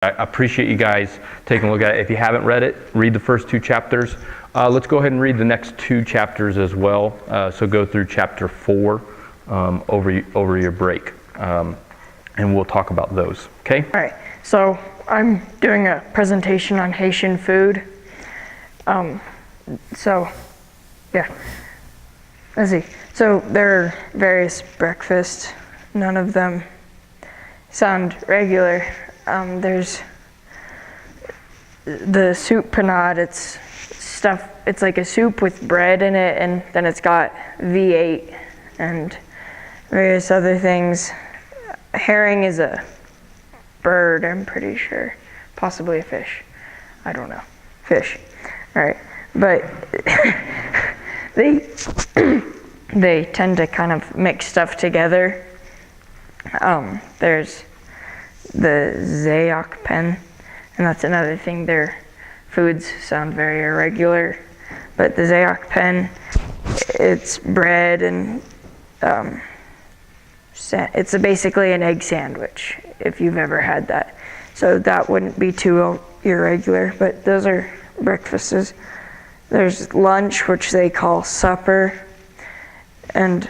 I appreciate you guys taking a look at it. If you haven't read it, read the first 2 chapters. Let's go ahead and read the next 2 chapters as well. So go through chapter 4 over your break, and we'll talk about those. Okay? All right. So I'm doing a presentation on Haitian food. Yeah. Let's see. So there are various breakfasts. None of them sound regular. There's the soup panade. It's like a soup with bread in it, and then it's got V8 and various other things. Herring is a bird, I'm pretty sure. Possibly a fish. I don't know. Fish. All right. But they tend to kind of mix stuff together. There's the Zayak pen, and that's another thing. Their foods sound very irregular, but the Zayak pen, it's bread and it's basically an egg sandwich, if you've ever had that. So that wouldn't be too irregular, but those are breakfasts. There's lunch, which they call supper, and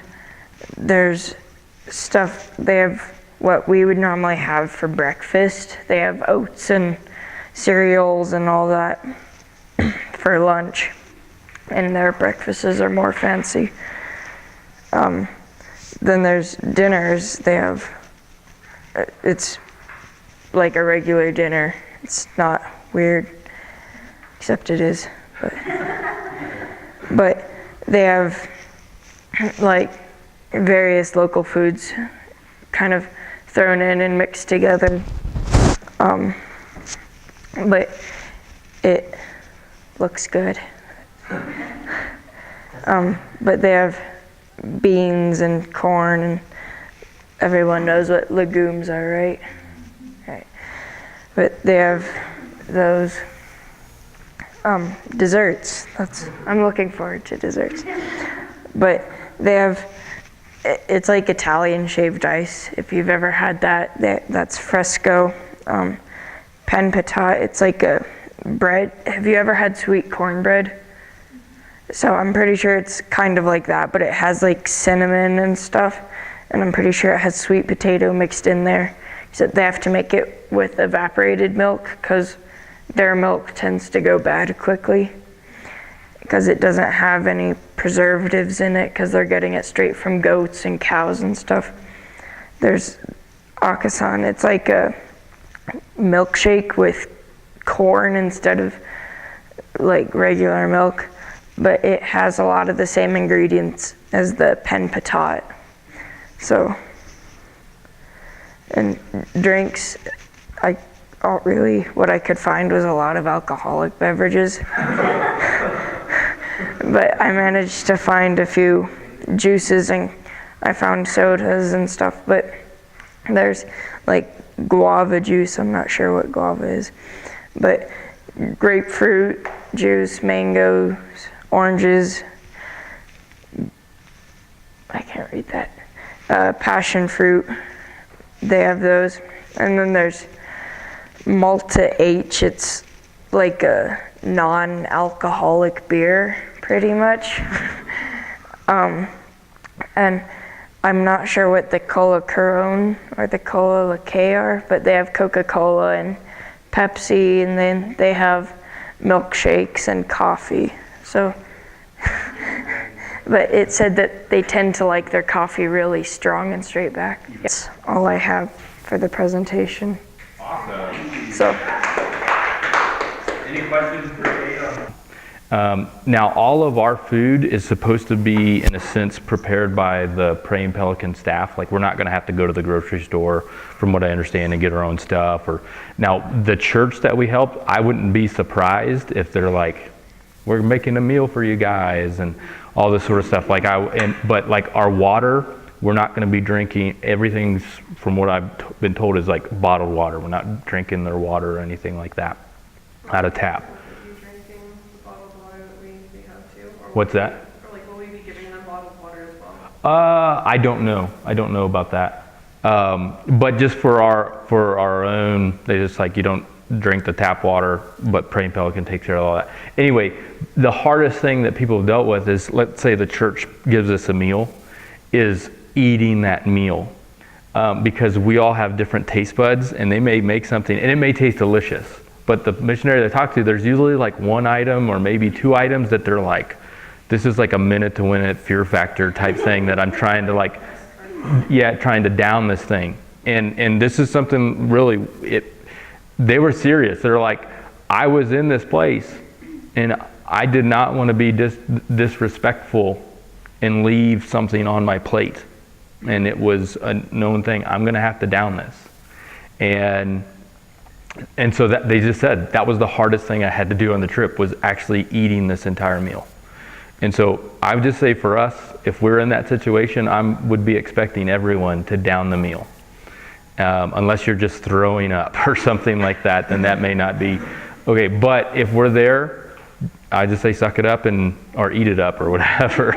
there's stuff, they have what we would normally have for breakfast. They have oats and cereals and all that for lunch, and their breakfasts are more fancy. Then there's dinners. They have, it's like a regular dinner. It's not weird, except it is. But they have like various local foods kind of thrown in and mixed together. But it looks good. But they have beans and corn, and everyone knows what legumes are, right? Right. But they have those desserts. I'm looking forward to desserts. But they have, it's like Italian shaved ice. If you've ever had that, that's fresco. Pen patat, it's like a bread. Have you ever had sweet cornbread? So I'm pretty sure it's kind of like that, but it has like cinnamon and stuff, and I'm pretty sure it has sweet potato mixed in there. Except they have to make it with evaporated milk, because their milk tends to go bad quickly, because it doesn't have any preservatives in it, because they're getting it straight from goats and cows and stuff. There's akasan. It's like a milkshake with corn instead of like regular milk, but it has a lot of the same ingredients as the pen patat. So, and drinks, what I could find was a lot of alcoholic beverages. But I managed to find a few juices, and I found sodas and stuff, but there's like guava juice. I'm not sure what guava is, but grapefruit juice, mangoes, oranges. I can't read that. Passion fruit. They have those. And then there's Malta H. It's like a non-alcoholic beer, pretty much. And I'm not sure what the Cola Corona or the Cola Liqueur are, but they have Coca-Cola and Pepsi, and then they have milkshakes and coffee. So, but it said that they tend to like their coffee really strong and straight back. That's all I have for the presentation. Awesome. So, any questions for Kate? Now, all of our food is supposed to be, in a sense, prepared by the Praying Pelican staff. Like, we're not going to have to go to the grocery store, from what I understand, and get our own stuff. Now, the church that we help, I wouldn't be surprised if they're like, we're making a meal for you guys, and all this sort of stuff. But like our water, we're not going to be drinking. Everything's, from what I've been told, is like bottled water. We're not drinking their water or anything like that out of tap. What's that? Or like, will we be giving them bottled water as well? I don't know. I don't know about that. But just for our own, they just like, you don't drink the tap water, but Praying Pelican takes care of all that. Anyway, the hardest thing that people have dealt with is, let's say the church gives us a meal, is eating that meal. Because we all have different taste buds, and they may make something, and it may taste delicious. But the missionary that I talk to, there's usually like one item or maybe two items that they're like, this is like a minute to win it fear factor type thing that I'm trying to like, trying to down this thing. And this is something really, they were serious. They're like, I was in this place and I did not want to be disrespectful and leave something on my plate. And it was a known thing. I'm going to have to down this. And so that they just said that was the hardest thing I had to do on the trip, was actually eating this entire meal. And so I would just say for us, if we're in that situation, I would be expecting everyone to down the meal. Unless you're just throwing up or something like that, then that may not be okay. But if we're there, I just say suck it up or eat it up or whatever.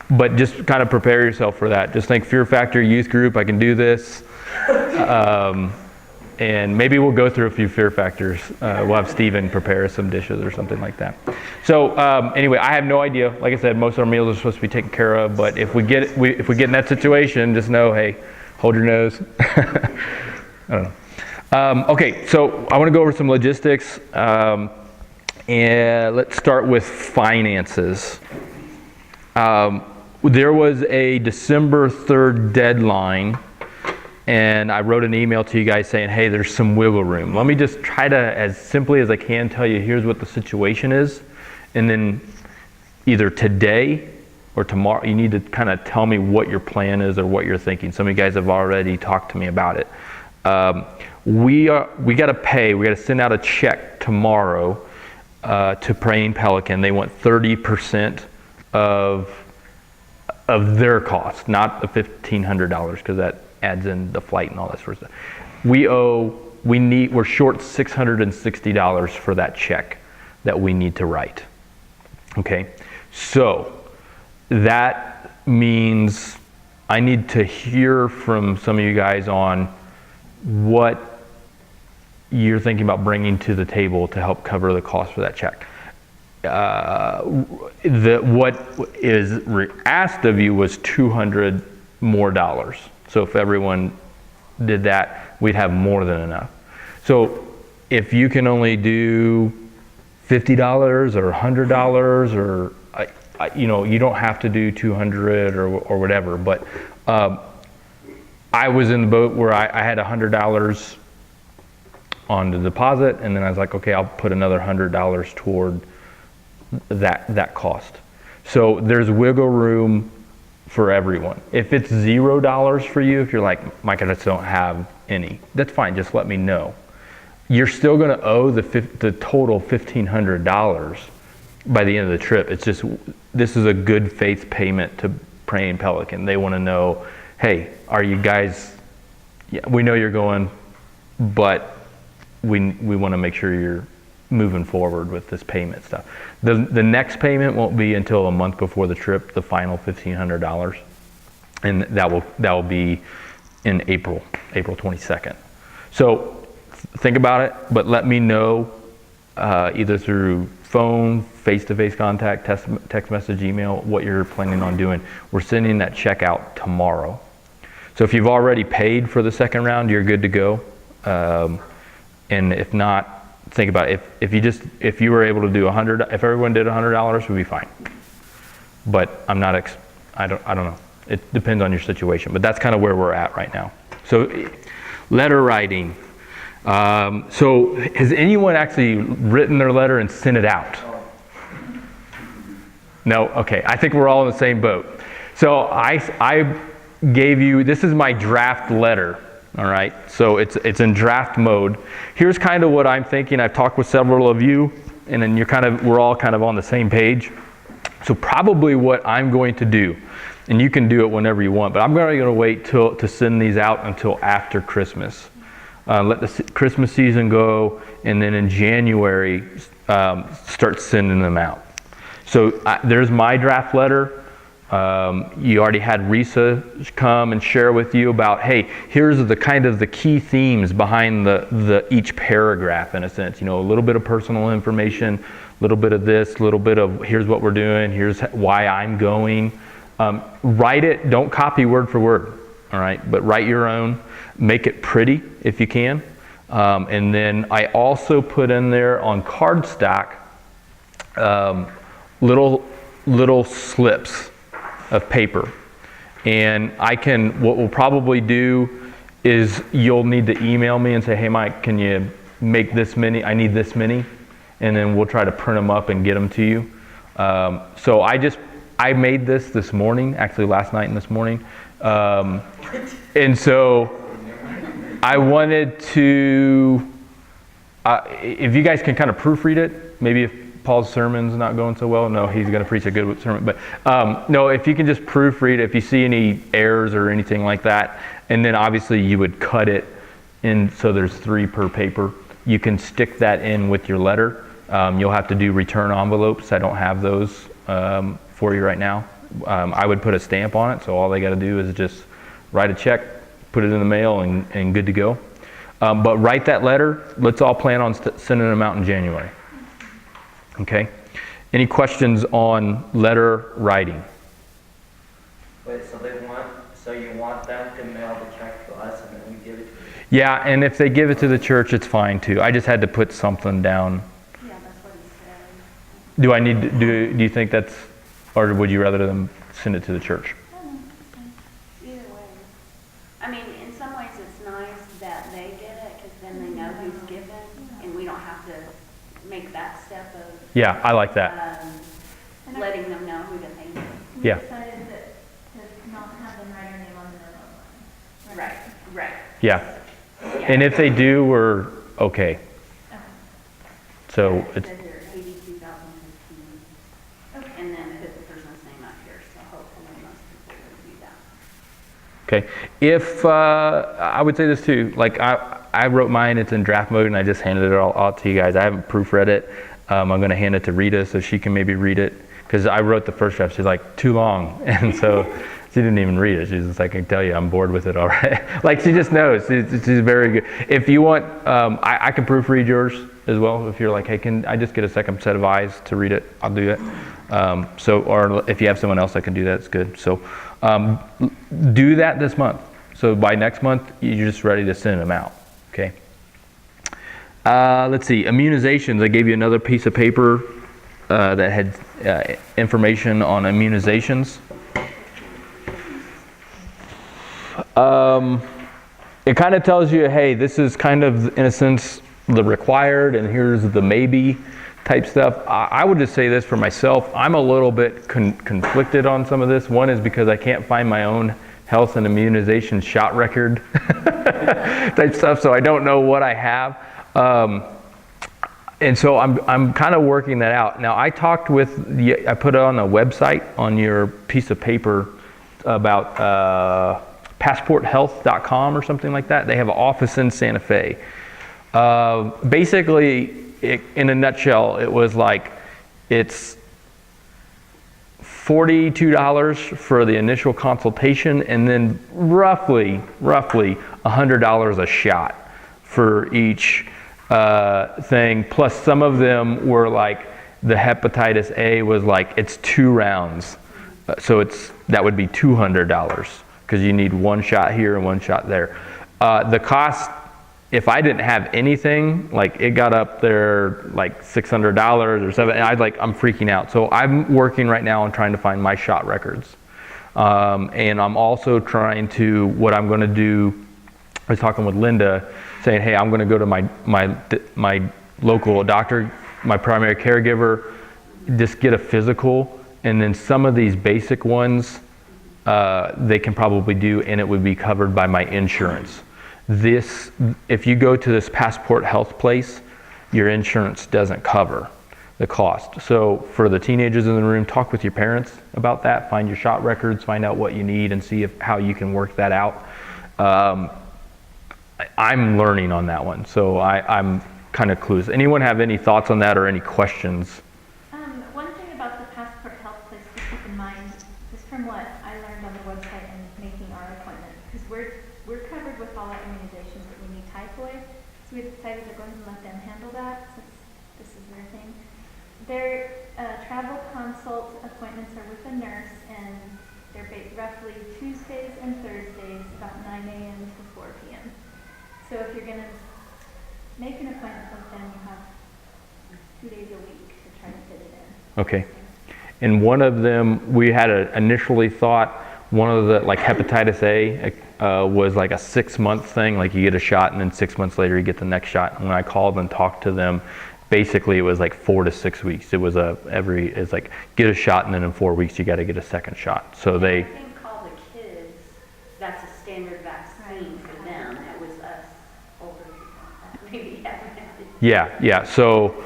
But just kind of prepare yourself for that. Just think fear factor, youth group, I can do this. And maybe we'll go through a few fear factors. We'll have Steven prepare some dishes or something like that. So anyway, I have no idea. Like I said, most of our meals are supposed to be taken care of. But if we get in that situation, just know, hey, hold your nose. I don't know. Okay, so I want to go over some logistics. And let's start with finances. There was a December 3rd deadline, and I wrote an email to you guys saying, hey, there's some wiggle room. Let me just try to, as simply as I can, tell you here's what the situation is. And then either today or tomorrow, you need to kind of tell me what your plan is or what you're thinking. Some of you guys have already talked to me about it. We got to pay, we got to send out a check tomorrow to Praying Pelican. They want 30% of their cost, not the $1,500, because that adds in the flight and all that sort of stuff. We're short $660 for that check that we need to write. Okay, so that means I need to hear from some of you guys on what you're thinking about bringing to the table to help cover the cost for that check. What is asked of you was $200 more. So if everyone did that, we'd have more than enough. So if you can only do $50 or $100, or you don't have to do 200 or whatever. But I was in the boat where I had $100 on the deposit, and then I was like, okay, I'll put another $100 toward that cost. So there's wiggle room for everyone. If it's $0 for you, if you're like, Mike, I just don't have any, that's fine, just let me know. You're still going to owe the total $1,500 by the end of the trip. It's just, this is a good faith payment to Praying Pelican. They want to know, hey, are you guys, we know you're going, but we want to make sure you're moving forward with this payment stuff. The next payment won't be until a month before the trip, the final $1,500, and that will be in April 22nd. So think about it, but let me know either through phone, face-to-face contact, text message, email, what you're planning on doing. We're sending that check out tomorrow. So if you've already paid for the second round, you're good to go. And if not, think about it. If you were able to do $100, if everyone did $100, we'd be fine. But I don't know. It depends on your situation, but that's kind of where we're at right now. So letter writing. So has anyone actually written their letter and sent it out? No? Okay. I think we're all in the same boat. So I gave you, this is my draft letter. All right, so it's in draft mode. Here's kind of what I'm thinking. I've talked with several of you, and then we're all kind of on the same page. So probably what I'm going to do, and you can do it whenever you want, but I'm going to wait to send these out until after Christmas. Let the Christmas season go, and then in January, start sending them out. So there's my draft letter. You already had Risa come and share with you about, hey, here's the kind of the key themes behind the each paragraph, in a sense. A little bit of personal information, a little bit of this, a little bit of here's what we're doing, here's why I'm going. Write it, don't copy word for word, all right? But write your own, make it pretty if you can. And then I also put in there on cardstock little slips of paper. And what we'll probably do is you'll need to email me and say, hey Mike, can you make this many? I need this many. And then we'll try to print them up and get them to you. So I made this morning, actually last night and this morning. And so I wanted to, if you guys can kind of proofread it, maybe if Paul's sermon's not going so well, no, he's going to preach a good sermon. But no, if you can just proofread it, if you see any errors or anything like that, and then obviously you would cut it in so there's 3 per paper. You can stick that in with your letter. You'll have to do return envelopes. I don't have those for you right now. I would put a stamp on it, so all they got to do is just write a check, put it in the mail, and good to go. But write that letter. Let's all plan on sending them out in January. Okay? Any questions on letter writing? Wait, so you want them to mail the check to us and then we give it to you? Yeah, and if they give it to the church, it's fine too. I just had to put something down. Yeah, that's what he said. Do I need to, do you think that's, or would you rather them send it to the church? Either way. I mean, in some ways it's nice that they get it because then they know who's given and we don't have to make that step of Yeah, I like that. letting them know who to thank. Yeah. We decided that to not have them write our name on the note line. Right. Yeah. Yeah. And if they do, we're okay. So It it's, says here 82,015. And then put the person's name up here, so hopefully most people will do that. okay. If, I would say this too, like I wrote mine, it's in draft mode and I just handed it all out to you guys. I haven't proofread it. I'm going to hand it to Rita so she can maybe read it. Because I wrote the first draft, she's like, too long. And so she didn't even read it. She's just like, I can tell you, I'm bored with it already. Like she just knows, she's very good. If you want, I can proofread yours as well. If you're like, hey, can I just get a second set of eyes to read it? I'll do it. Or if you have someone else that can do that, it's good. So do that this month. So by next month, you're just ready to send them out, okay? Let's see, immunizations. I gave you another piece of paper that had information on immunizations. It kind of tells you, hey, this is kind of, in a sense, the required, and here's the maybe type stuff. I would just say this for myself. I'm a little bit conflicted on some of this. One is because I can't find my own health and immunization shot record type stuff, so I don't know what I have. And so I'm kind of working that out. Now I talked with, I put it on a website on your piece of paper about passporthealth.com or something like that. They have an office in Santa Fe. Basically, in a nutshell, it was like, it's $42 for the initial consultation and then roughly $100 a shot for each thing, plus some of them were like the hepatitis A was like it's 2 rounds, so that would be $200 because you need 1 shot here and 1 shot there. The cost, if I didn't have anything, like it got up there like $600 or $700, and I'm freaking out. So I'm working right now on trying to find my shot records, and I'm also trying to, what I'm going to do, I was talking with Linda, saying, hey, I'm going to go to my local doctor, my primary caregiver, just get a physical, and then some of these basic ones they can probably do, and it would be covered by my insurance. If you go to this Passport Health place, your insurance doesn't cover the cost. So for the teenagers in the room, talk with your parents about that, find your shot records, find out what you need, and see how you can work that out. I'm learning on that one, so I'm kind of clueless. Anyone have any thoughts on that or any questions? One thing about the Passport Health place to keep in mind is from go ahead and let them handle that, since this is their thing. Their travel consult appointments are with a nurse, and they're roughly Tuesdays and Thursdays, about 9 a.m. to 4 p.m. So if you're going to make an appointment with them, you have 2 days a week to try to fit it in. Okay. And one of them, we had initially thought one of the, like hepatitis A was like a 6-month thing, like you get a shot and then 6 months later you get the next shot. And when I called and talked to them, basically it was like 4 to 6 weeks. It was it's like get a shot and then in 4 weeks you got to get a second shot. So I think all the kids, that's a standard vaccine for them. It was us older people that maybe haven't had it. yeah. So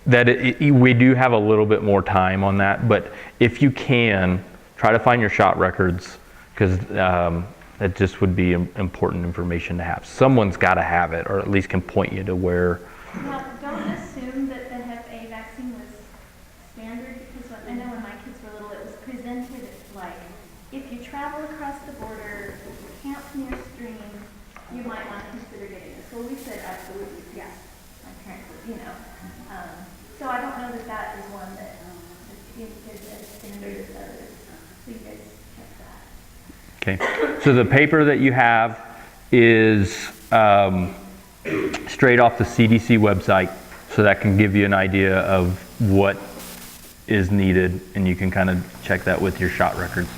that we do have a little bit more time on that, but if you can, try to find your shot records, because that just would be important information to have. Someone's got to have it, or at least can point you to where. Now, don't assume that the Hep A vaccine was standard, because I know when my kids were little, it was presented like, if you travel across the border, camp near stream, you might want to consider getting this. Well, we said absolutely, yes. My parents would, so I don't know that that is one that is as standard as others. So you guys check that. Okay. So the paper that you have is straight off the CDC website, so that can give you an idea of what is needed, and you can kind of check that with your shot records.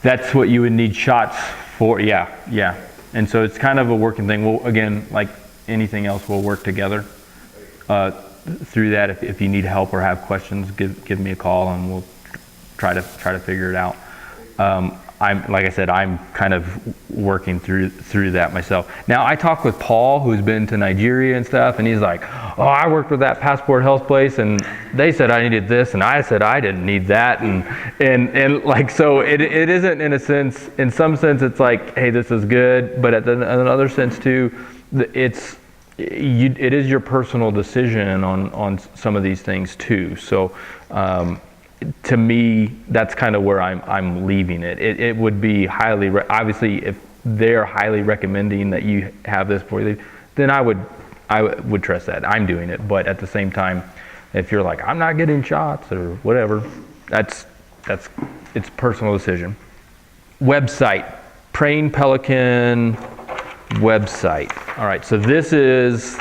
That's what you would need shots for, yeah. And so it's kind of a working thing. Well, again, like anything else, we'll work together through that. If you need help or have questions, give me a call and we'll try to figure it out. Like I said, I'm kind of working through that myself. Now I talked with Paul, who's been to Nigeria and stuff, and he's like, oh, I worked with that Passport Health place and they said I needed this and I said I didn't need that, and like, so it isn't, in a sense, in some sense it's like, hey, this is good, but in another sense too, it is your personal decision on some of these things too. So to me, that's kind of where I'm leaving it. It would be highly, obviously, if they're highly recommending that you have this before you leave, then I would trust that. I'm doing it, but at the same time, if you're like, I'm not getting shots or whatever, it's personal decision. Website, Praying Pelican website. All right, so this is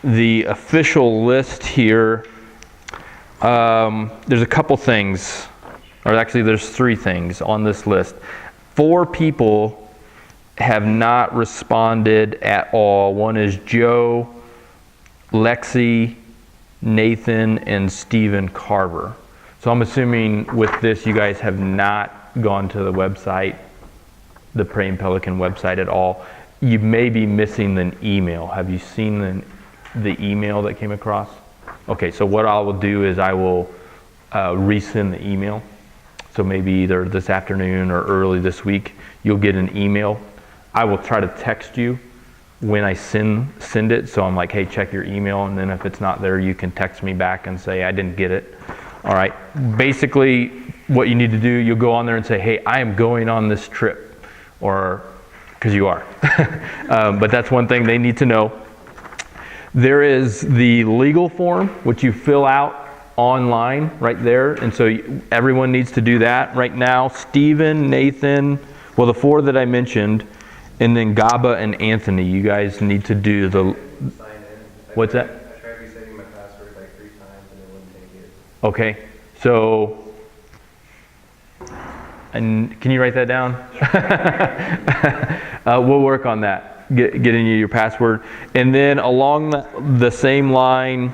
the official list here. There's a couple things, or actually there's 3 things on this list. 4 people have not responded at all. One is Joe, Lexi, Nathan, and Stephen Carver. So I'm assuming with this you guys have not gone to the website, the Praying Pelican website at all. You may be missing an email. Have you seen the email that came across? Okay, so what I will do is I will resend the email. So maybe either this afternoon or early this week, you'll get an email. I will try to text you when I send it. So I'm like, hey, check your email. And then if it's not there, you can text me back and say, I didn't get it. All right, basically what you need to do, you'll go on there and say, hey, I am going on this trip, or because you are. But that's one thing they need to know. There is the legal form, which you fill out online right there. And so everyone needs to do that right now. Stephen, Nathan, well, the 4 that I mentioned, and then Gaba and Anthony, you guys need to do the... Sign in. What's that? I tried resetting my password like 3 times and it wouldn't take it. Okay, so... And can you write that down? We'll work on that. Getting you your password. And then along the same line,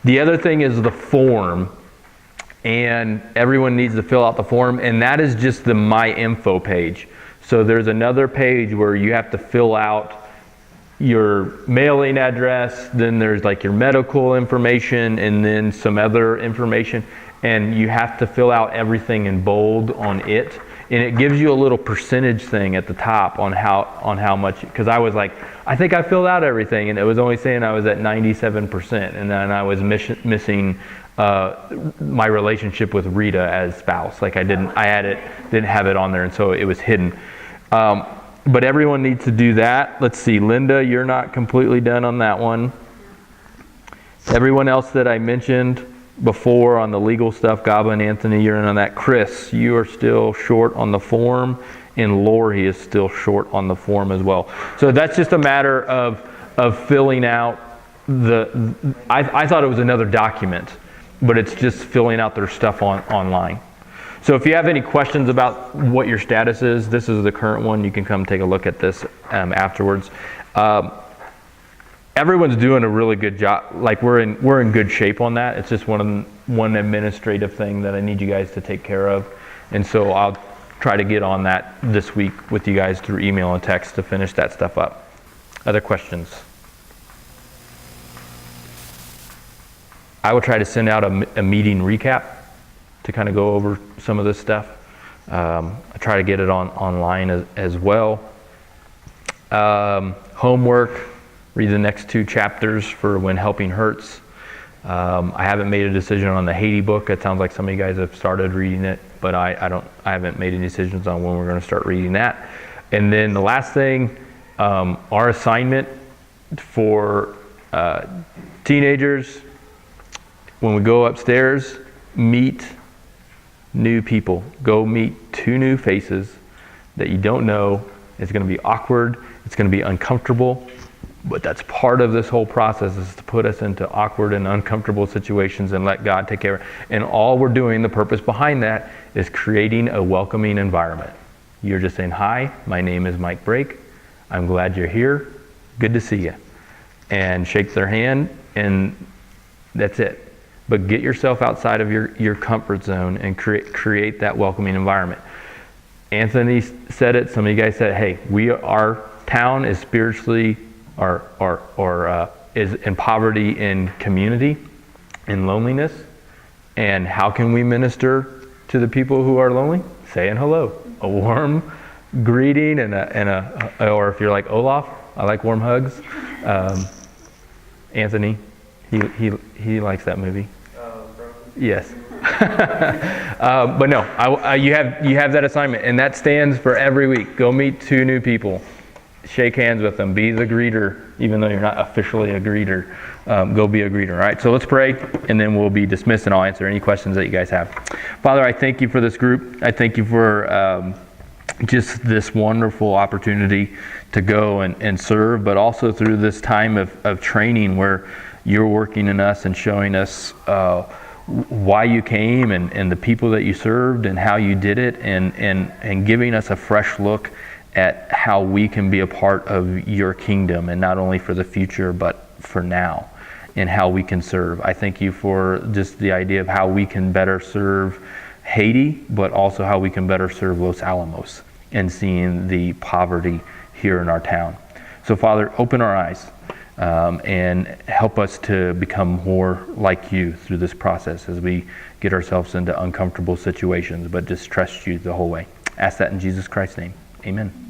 the other thing is the form, and everyone needs to fill out the form, and that is just the My Info page. So there's another page where you have to fill out your mailing address, then there's like your medical information, and then some other information, and you have to fill out everything in bold on it. And it gives you a little percentage thing at the top on how much, because I was like, I think I filled out everything, and it was only saying I was at 97%, and then I was missing my relationship with Rita as spouse. Like didn't have it on there, and so it was hidden. But everyone needs to do that. Let's see, Linda, you're not completely done on that one. Everyone else that I mentioned before on the legal stuff, Goblin, Anthony, you're in on that. Chris, you are still short on the form, and Lori is still short on the form as well. So that's just a matter of filling out I thought it was another document, but it's just filling out their stuff online. So if you have any questions about what your status is, this is the current one. You can come take a look at this afterwards. Everyone's doing a really good job. Like we're in good shape on that. It's just one administrative thing that I need you guys to take care of, and so I'll try to get on that this week with you guys through email and text to finish that stuff up. Other questions? I will try to send out a meeting recap to kind of go over some of this stuff. I try to get it online as well. Homework, read the next 2 chapters for When Helping Hurts. I haven't made a decision on the Haiti book. It sounds like some of you guys have started reading it, but I haven't made any decisions on when we're going to start reading that. And then the last thing, our assignment for teenagers, when we go upstairs, meet new people. Go meet 2 new faces that you don't know. It's going to be awkward. It's going to be uncomfortable. But that's part of this whole process, is to put us into awkward and uncomfortable situations and let God take care of it. And all we're doing, the purpose behind that, is creating a welcoming environment. You're just saying, hi, my name is Mike Brake. I'm glad you're here. Good to see you. And shake their hand, and that's it. But get yourself outside of your comfort zone and create that welcoming environment. Anthony said it, some of you guys said, hey, our town is spiritually is in poverty in community, in loneliness. And how can we minister to the people who are lonely? Saying hello, a warm greeting, or if you're like Olaf, I like warm hugs. Anthony, he likes that movie. Yes. But no, you have that assignment, and that stands for every week. Go meet 2 new people. Shake hands with them. Be the greeter, even though you're not officially a greeter. Go be a greeter. All right, so let's pray, and then we'll be dismissed, and I'll answer any questions that you guys have. Father, I thank you for this group. I thank you for just this wonderful opportunity to go and serve, but also through this time of training where you're working in us and showing us why you came and the people that you served and how you did it, and giving us a fresh look at how we can be a part of your kingdom, and not only for the future but for now, and how we can serve. I thank you for just the idea of how we can better serve Haiti, but also how we can better serve Los Alamos and seeing the poverty here in our town. So Father, open our eyes and help us to become more like you through this process as we get ourselves into uncomfortable situations, but just trust you the whole way. Ask that in Jesus Christ's name. Amen.